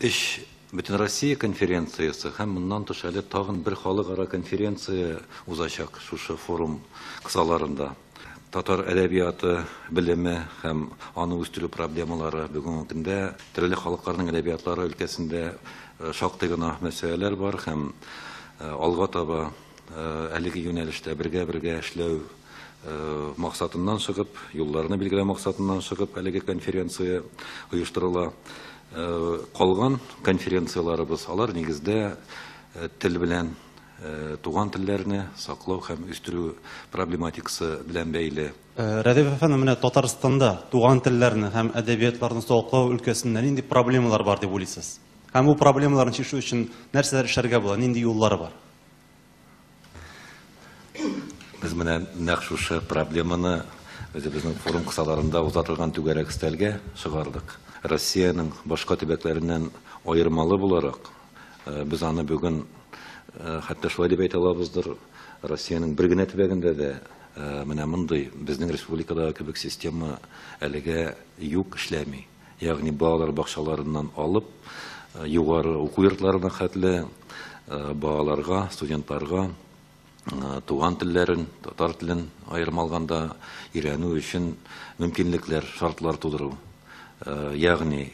Иш Бөтен Россия конференциясы һәм моннан тыш әле тагын бер халыкара конференция узачак шушы форум кысаларында. Татар әдәбияты белеме һәм аны үстерү проблемалары бүгенге көндә төрле халыкларның әдәбиятлары өлкәсендә шактый гына мәсьәләләр бар һәм алга таба әлеге юнәлештә бергә эшләү максатыннан чыгып, юлларны билгеләү максатыннан чыгып, әлеге конференция оештырыла. Калган конференцияларыбыз алар нигездә тел белән туган телләрне саклау һәм үстерү проблематикасы белән бәйле. Рәдәп әфәнде, менә Татарстанда туган телләрне һәм әдәбиятларны саклау өлкәсендә нинди проблемалар бар дип уйлыйсыз? Һәм бу проблемаларны чишү өчен нәрсәләр эшләргә була, нинди юллары бар? Без менә нәкъ шушы проблеманы безнең форум кысаларында узатылган түгәрәк өстәлгә чыгардык. Россиянең башка төбәкләреннән аермалы буларак, без аны бүген хәтта шулай дип әйтә алабыздыр, Россиянең бер генә төбәгендә дә менә мондый безнең республикадагы кебек система әлегә юк, эшләми. Ягъни балалар бакчаларыннан алып, югары уку йортларына хәтле балаларга, студентларга туган телләрен, татар телен аерым алганда өйрәнү өчен мөмкинлекләр, шартлар тудыру. Ягъни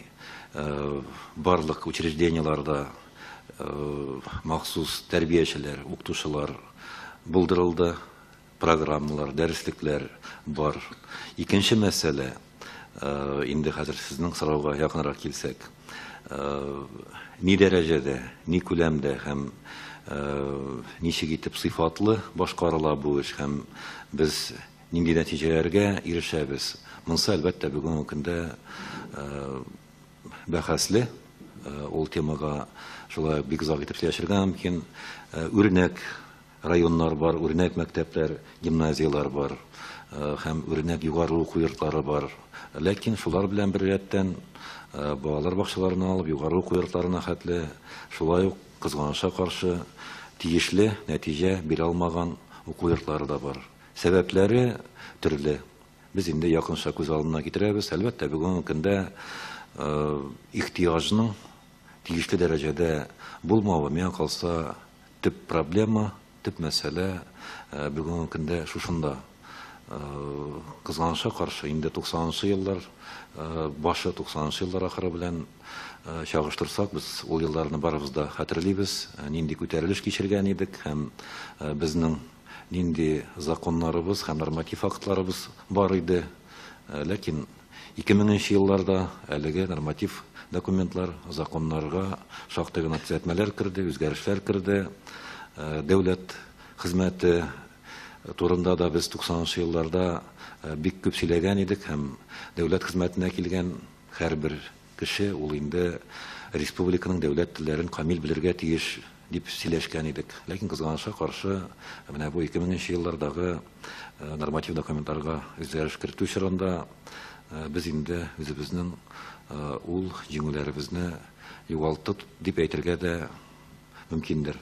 барлык учрежденияларда махсус тәрбиячеләр, укытучылар булдырылды, программалар, дәреслекләр бар. Икенче мәсьәлә, инде хәзер сезнең сорауга якынрак килсәк, ни дәрәҗәдә, ни күләмдә һәм ничек итеп сыйфатлы башкарыла бу эш һәм без нинди нәтиҗәләргә ирешәбез. Монсы әлбәттә бүгенге көндә бәхәсле, ул темага шулай бик озак итеп сөйләшергә мөмкин. Үрнәк районнар бар, үрнәк мәктәпләр, гимназиялар бар һәм үрнәк югары уку йортлары бар. Ләкин шулар белән бер рәттән балалар бакчаларына алып, югары уку йортларына хәтле шулай ук кызганычка каршы тиешле нәтиҗә бирә алмаган уку йортлары да бар. Сәбәпләре төрле. Без инде якынча күз алдына китерәбез. Әлбәттә, бүгенге көндә ихтыяҗның тиешле дәрәҗәдә булмавы, миңа калса, төп проблема, төп мәсьәлә бүгенге көндә шушында. Кызганычка каршы инде 90-нчы еллар башы, 90-нчы еллар ахыры белән чагыштырсак, без ул елларны барыбыз да хәтерлибез, нинди күтәрелеш кичергән идек һәм безнең нинди законнарыбыз һәм норматив актларыбыз бар иде. Ләкин 2000-нче елларда әлеге норматив документлар, законнарга шактый гына төзәтмәләр керде, үзгәрешләр керде. Дәүләт хезмәте турында да без 90-нчы елларда бик күп сөйләгән идек һәм дәүләт хезмәтенә килгән һәрбер кеше ул инде республиканың дәүләт телләрен камил белергә тиеш дип сөйләшкән идек. Ләкин кызганычка каршы, менә бу 2000-нче еллардагы норматив документларга үзгәреш кертү чорында без инде үзебезнең ул җиңүләребезне югалтып дип әйтергә дә мөмкиндер.